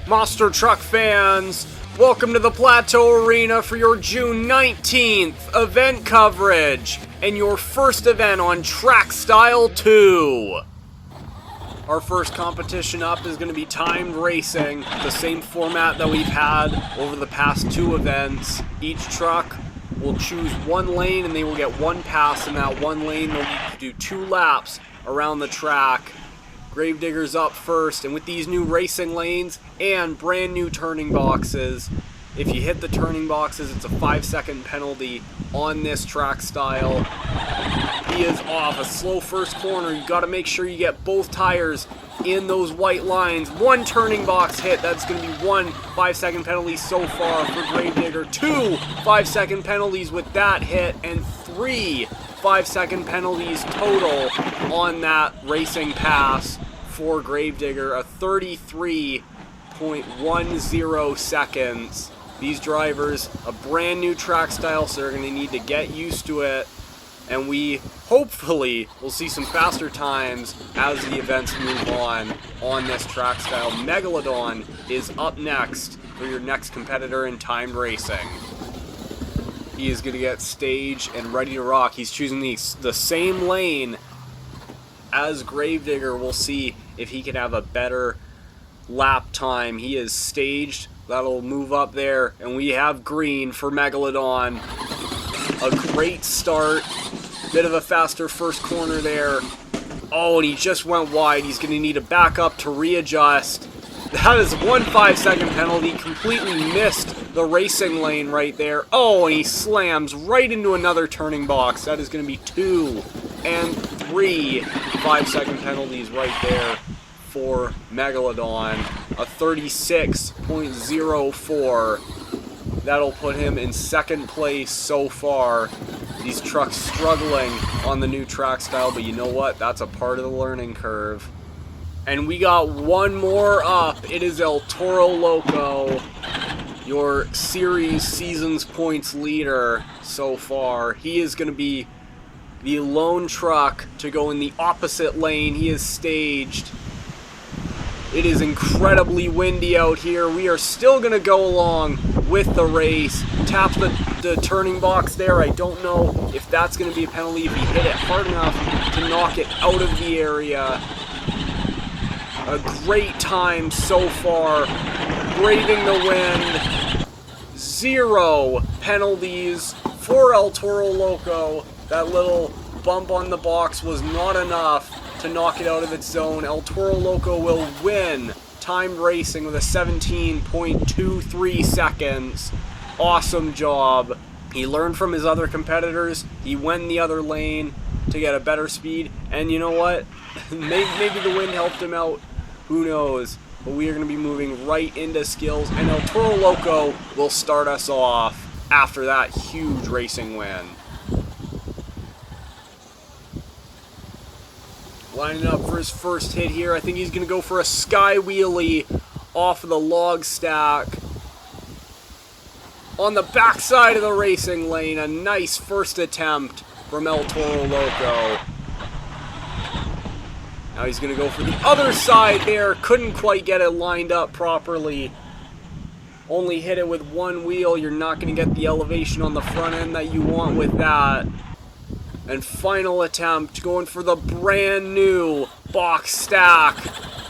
Monster Truck fans, welcome to the Plateau Arena for your June 19th event coverage and your first event on Track Style 2. Our first competition up is going to be timed racing, the same format that we've had over the past two events. Each truck will choose one lane and they will get one pass in that one lane. They'll need to do 2 laps around the track. Gravedigger's up first, and with these new racing lanes and brand new turning boxes, if you hit the turning boxes, it's a 5-second penalty on this track style. He is off a slow first corner. You got to make sure you get both tires in those white lines. 1 turning box hit, that's going to be 1 5-second penalty so far for Gravedigger. 2 5-second penalties with that hit, and 3 5-second penalties total on that racing pass for Gravedigger. A 33.10 seconds. These drivers, a brand new track style, so they're going to need to get used to it. And we hopefully will see some faster times as the events move on this track style. Megalodon is up next for your next competitor in timed racing. He is going to get staged and ready to rock. He's choosing the same lane as Gravedigger. We'll see if he can have a better lap time. He is staged. That'll move up there. And we have green for Megalodon. A great start. Bit of a faster first corner there. Oh, and he just went wide. He's going to need to back up to readjust. That is 1 5-second penalty. Completely missed the racing lane right there. Oh, and he slams right into another turning box. That is going to be 2 and 3 5-second penalties right there for Megalodon. A 36.04. That'll put him in second place so far. These trucks struggling on the new track style, but you know what? That's a part of the learning curve. And we got one more up. It is El Toro Loco, your series seasons points leader so far. He is going to be the lone truck to go in the opposite lane. He is staged. It is incredibly windy out here. We are still going to go along with the race. Tap the turning box there. I don't know if that's going to be a penalty if he hit it hard enough to knock it out of the area. A great time so far. Braving the wind. 0 penalties for El Toro Loco. That little bump on the box was not enough to knock it out of its zone. El Toro Loco will win timed racing with a 17.23 seconds. Awesome job. He learned from his other competitors. He went in the other lane to get a better speed. And you know what? Maybe the wind helped him out. Who knows? But we are going to be moving right into skills. And El Toro Loco will start us off after that huge racing win. Lining up for his first hit here. I think he's going to go for a sky wheelie off of the log stack. On the backside of the racing lane, a nice first attempt from El Toro Loco. Now he's going to go for the other side there. Couldn't quite get it lined up properly. Only hit it with one wheel. You're not going to get the elevation on the front end that you want with that. And final attempt, going for the brand new box stack.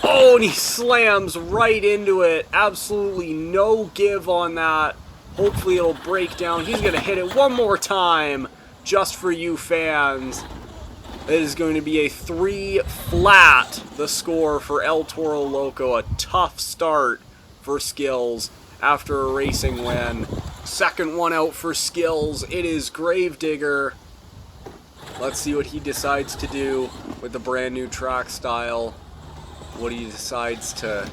Oh, and he slams right into it. Absolutely no give on that. Hopefully it'll break down. He's going to hit it one more time, just for you fans. It is going to be a 3 flat, the score for El Toro Loco. A tough start for Skills after a racing win. Second one out for Skills. It is Gravedigger. Let's see what he decides to do with the brand new track style. What he decides to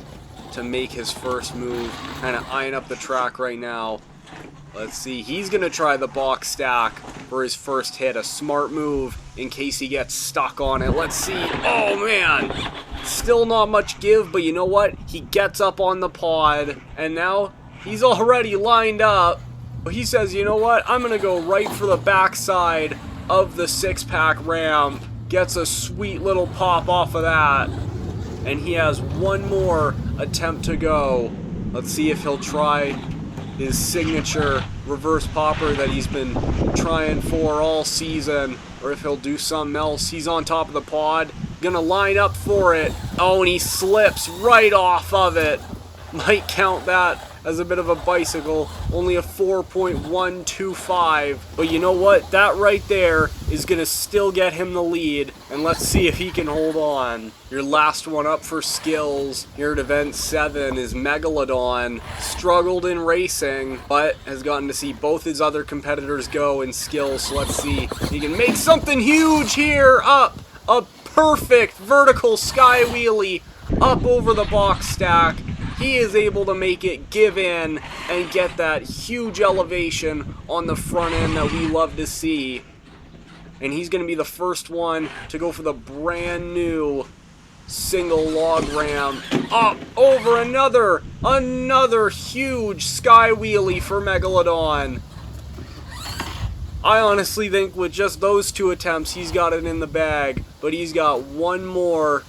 make his first move. Kind of eyeing up the track right now. Let's see. He's going to try the box stack for his first hit. A smart move in case he gets stuck on it. Let's see. Oh, man. Still not much give, but you know what? He gets up on the pod, and now he's already lined up. But he says, you know what? I'm going to go right for the backside of the 6-pack ramp. Gets a sweet little pop off of that. And he has one more attempt to go Let's see if he'll try his signature reverse popper that he's been trying for all season, or if he'll do something else. He's on top of the pod, gonna line up for it. Oh, and he slips right off of it. Might count that as a bit of a bicycle, only a 4.125, but you know what, that right there is gonna still get him the lead, and let's see if he can hold on. Your last one up for skills here at event 7 is Megalodon. Struggled in racing, but has gotten to see both his other competitors go in skills, so let's see if he can make something huge here. Up, a perfect vertical sky wheelie up over the box stack. He is able to make it give in and get that huge elevation on the front end that we love to see. And he's going to be the first one to go for the brand new single log ramp. Up over another huge sky wheelie for Megalodon. I honestly think with just those 2 attempts, he's got it in the bag. But he's got one more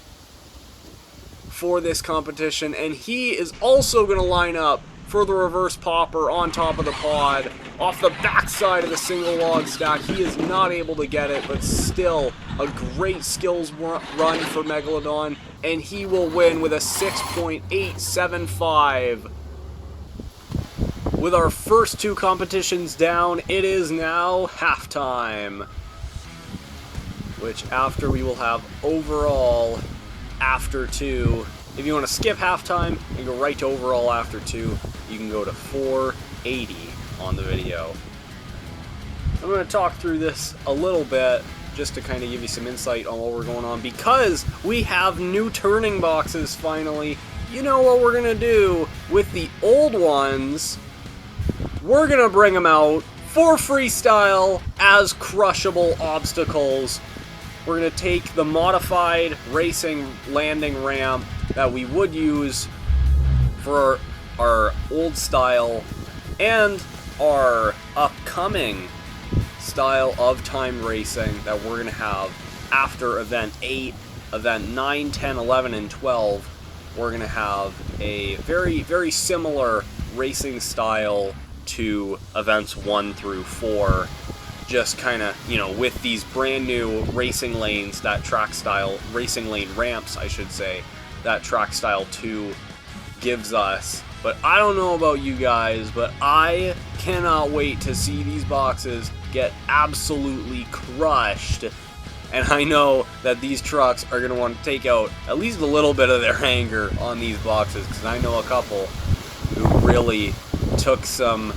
for this competition, and he is also going to line up for the reverse popper on top of the pod off the backside of the single log stack. He is not able to get it, but still a great skills run for Megalodon, and he will win with a 6.875. With our first 2 competitions down, it is now halftime, which after we will have overall after 2. If you want to skip halftime and go right to overall after 2, you can go to 480 on the video. I'm going to talk through this a little bit just to kind of give you some insight on what we're going on, because we have new turning boxes finally. You know what we're going to do with the old ones? We're going to bring them out for freestyle as crushable obstacles. We're going to take the modified racing landing ramp that we would use for our old style and our upcoming style of time racing that we're going to have after event 8, event 9, 10, 11, and 12. We're going to have a very, very similar racing style to events 1 through 4. Just kind of, you know, with these brand new racing lanes, that track style, racing lane ramps, I should say, that track style 2 gives us. But I don't know about you guys, but I cannot wait to see these boxes get absolutely crushed. And I know that these trucks are going to want to take out at least a little bit of their anger on these boxes, because I know a couple who really took some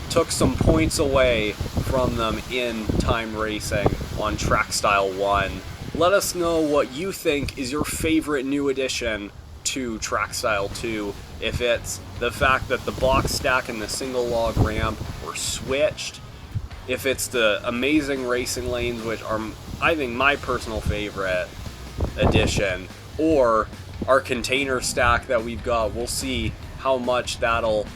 points away from them in time racing on track style 1. Let us know what you think is your favorite new addition to track style 2. If it's the fact that the box stack and the single log ramp were switched, if it's the amazing racing lanes, which are, I think, my personal favorite addition, or our container stack that we've got. We'll see how much that'll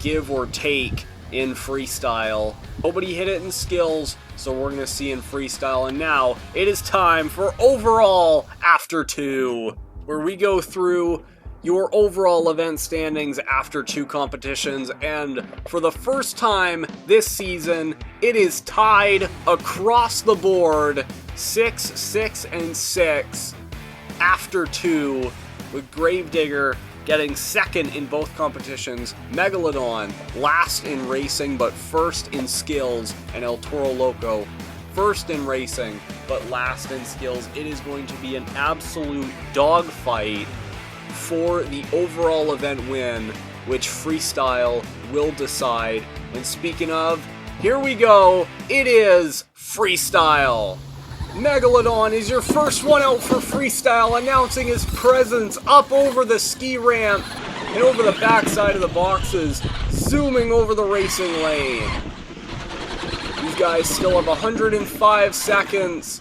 give or take in freestyle. Nobody hit it in skills, so we're gonna see in freestyle. And now it is time for overall after 2, where we go through your overall event standings after 2 competitions, and for the first time this season, it is tied across the board, 6, 6, and 6 after 2, with Gravedigger getting second in both competitions, Megalodon last in racing but first in skills, and El Toro Loco first in racing but last in skills. It is going to be an absolute dogfight for the overall event win, which freestyle will decide. And speaking of, here we go, it is freestyle. Megalodon is your first one out for freestyle, announcing his presence up over the ski ramp and over the backside of the boxes, zooming over the racing lane. These guys still have 105 seconds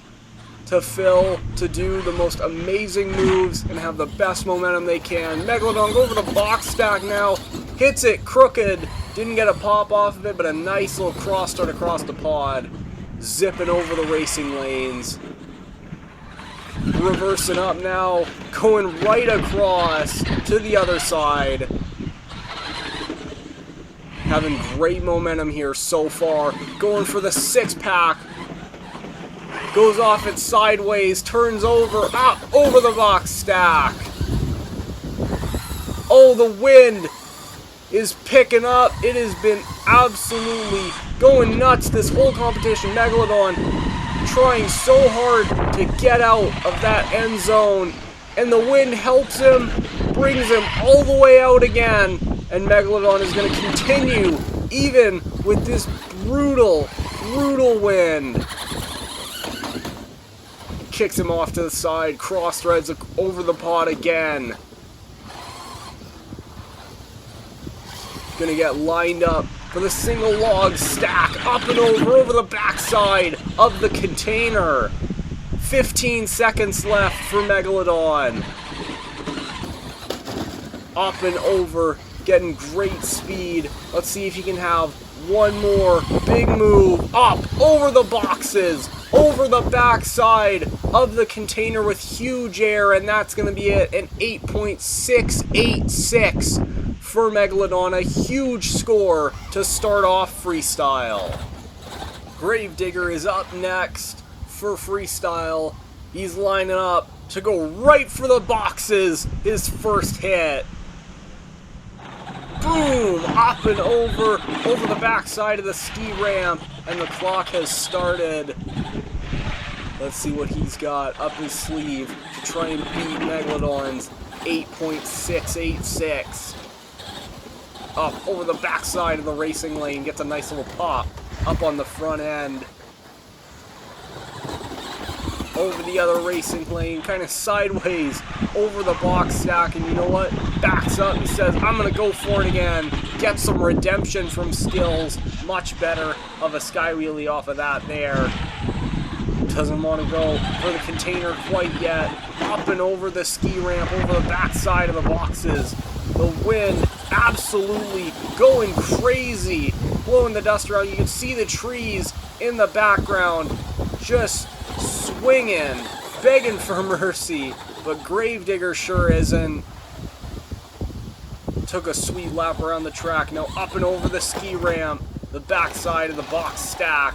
to fill to do the most amazing moves and have the best momentum they can. Megalodon go over the box stack now, hits it crooked, didn't get a pop off of it, but a nice little cross start across the pod. Zipping over the racing lanes. Reversing up now, going right across to the other side. Having great momentum here so far. Going for the six-pack. Goes off it sideways. Turns over. Up over the box stack. Oh, the wind is picking up. It has been absolutely going nuts this whole competition. Megalodon trying so hard to get out of that end zone. And the wind helps him. Brings him all the way out again. And Megalodon is going to continue, even with this brutal, brutal wind. Kicks him off to the side, cross threads over the pod again. Going to get lined up for the single log stack, up and over the backside of the container. 15 seconds left for Megalodon. Up and over. Getting great speed. Let's see if he can have one more big move. Up, over the boxes, over the backside of the container with huge air, and that's going to be it. An 8.686 for Megalodon. A huge score to start off freestyle. Gravedigger is up next for freestyle. He's lining up to go right for the boxes. His first hit. Boom! Up and over the backside of the ski ramp, and the clock has started. Let's see what he's got up his sleeve to try and beat Megalodon's 8.686. Up over the backside of the racing lane, gets a nice little pop up on the front end. Over the other racing lane, kind of sideways over the box stack, and you know what? Backs up and says, I'm going to go for it again. Get some redemption from skills. Much better of a sky wheelie off of that there. Doesn't want to go for the container quite yet. Up and over the ski ramp, over the backside of the boxes. The wind absolutely going crazy, blowing the dust around. You can see the trees in the background just swinging, begging for mercy, but Gravedigger sure isn't. Took a sweet lap around the track. Now up and over the ski ramp, the backside of the box stack.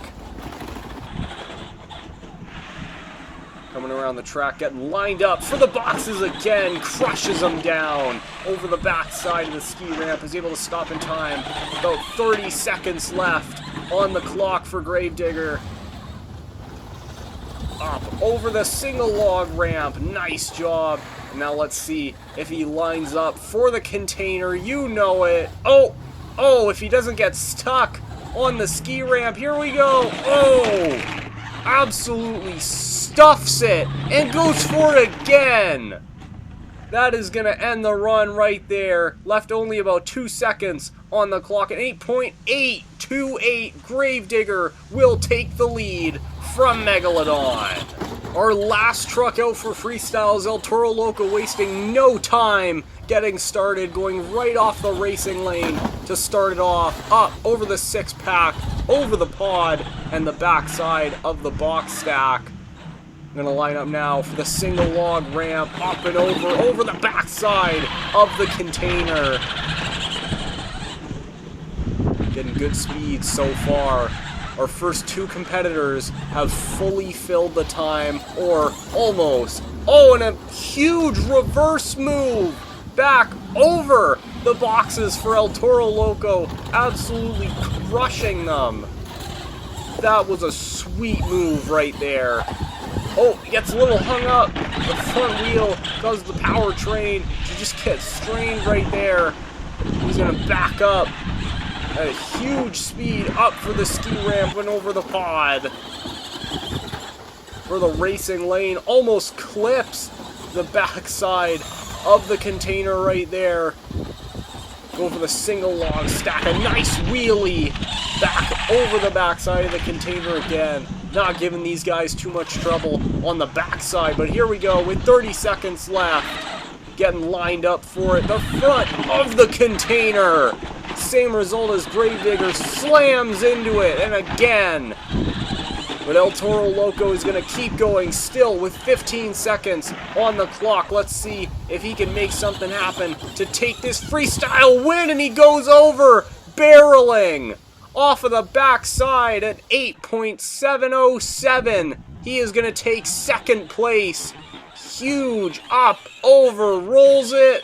Coming around the track, getting lined up for the boxes again, crushes them down over the backside of the ski ramp, is able to stop in time. About 30 seconds left on the clock for Gravedigger. Up over the single log ramp, nice job. Now let's see if he lines up for the container. You know it. Oh, if he doesn't get stuck on the ski ramp, here we go. Oh, absolutely stuffs it and goes for it again. That is going to end the run right there. Left only about 2 seconds on the clock. An 8.828. Gravedigger will take the lead from Megalodon. Our last truck out for freestyle is El Toro Loco, wasting no time getting started, going right off the racing lane to start it off. Up over the six-pack, over the pod, and the backside of the box stack. I'm going to line up now for the single log ramp, up and over the backside of the container. Getting good speed so far. Our first two competitors have fully filled the time, or almost. Oh, and a huge reverse move back over the boxes for El Toro Loco, absolutely crushing them. That was a sweet move right there. Oh, he gets a little hung up. The front wheel causes the powertrain to just get strained right there. He's going to back up at a huge speed up for the ski ramp and over the pod. For the racing lane, almost clips the backside of the container right there. Go for the single log stack, a nice wheelie back over the backside of the container again. Not giving these guys too much trouble on the backside, but here we go with 30 seconds left. Getting lined up for it. The front of the container. Same result as Gravedigger, slams into it, and again. But El Toro Loco is going to keep going still with 15 seconds on the clock. Let's see if he can make something happen to take this freestyle win, and he goes over. barreling off of the backside at 8.707. He is going to take second place. Huge, up, over, rolls it.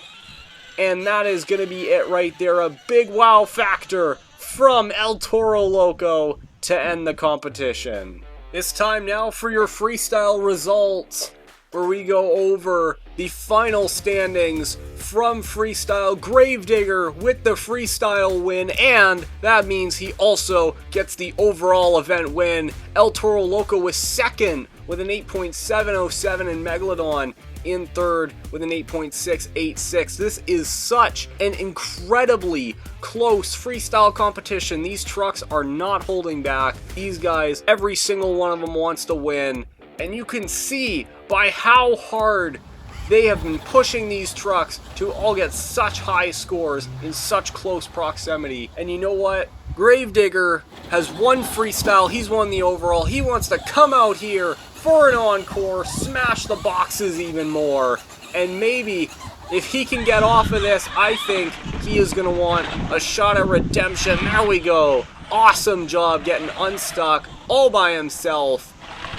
And that is going to be it right there. A big wow factor from El Toro Loco to end the competition. It's time now for your freestyle results, where we go over the final standings from freestyle. Gravedigger with the freestyle win, and that means he also gets the overall event win. El Toro Loco was second with an 8.707, and Megalodon in third with an 8.686. This is such an incredibly close freestyle competition. These trucks are not holding back. These guys, every single one of them wants to win. And you can see by how hard they have been pushing these trucks to all get such high scores in such close proximity. And you know what? Gravedigger has won freestyle. He's won the overall. He wants to come out here for an encore, smash the boxes even more. And maybe if he can get off of this, I think he is going to want a shot at redemption. There we go. Awesome job getting unstuck all by himself.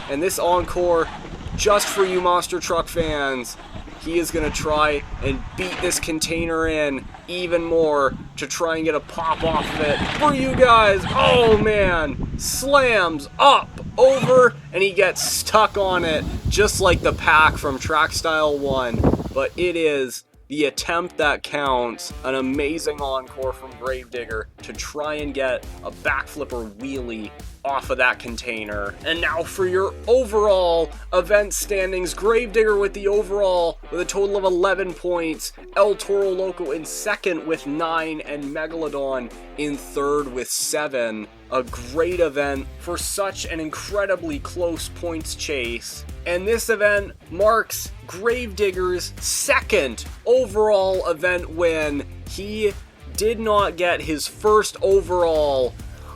And this encore, just for you monster truck fans, he is going to try and beat this container in even more to try and get a pop off of it for you guys. Oh man, slams up, over, and he gets stuck on it just like the pack from Track Style 1. But it is the attempt that counts. An amazing encore from Gravedigger to try and get a backflip or wheelie off of that container. And now for your overall event standings. Gravedigger with the overall with a total of 11 points. El Toro Loco in second with 9, and Megalodon in third with 7. A great event for such an incredibly close points chase. And this event marks Gravedigger's second overall event win. He did not get his first overall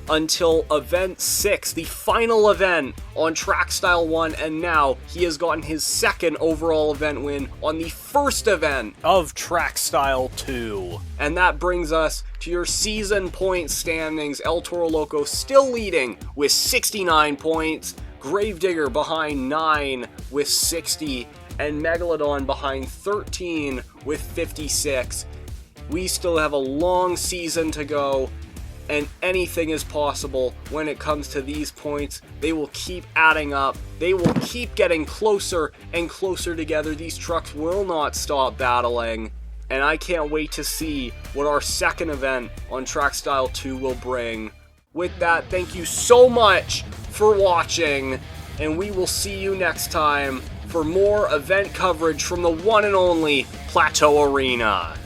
until event 6, the final event on Track Style 1, and now he has gotten his second overall event win on the first event of Track Style 2. And that brings us to your season point standings. El Toro Loco still leading with 69 points, Gravedigger behind 9 with 60, and Megalodon behind 13 with 56. We still have a long season to go, and anything is possible when it comes to these points. They will keep adding up. They will keep getting closer and closer together. These trucks will not stop battling. And I can't wait to see what our second event on Track Style 2 will bring. With that, thank you so much for watching, and we will see you next time for more event coverage from the one and only Plateau Arena.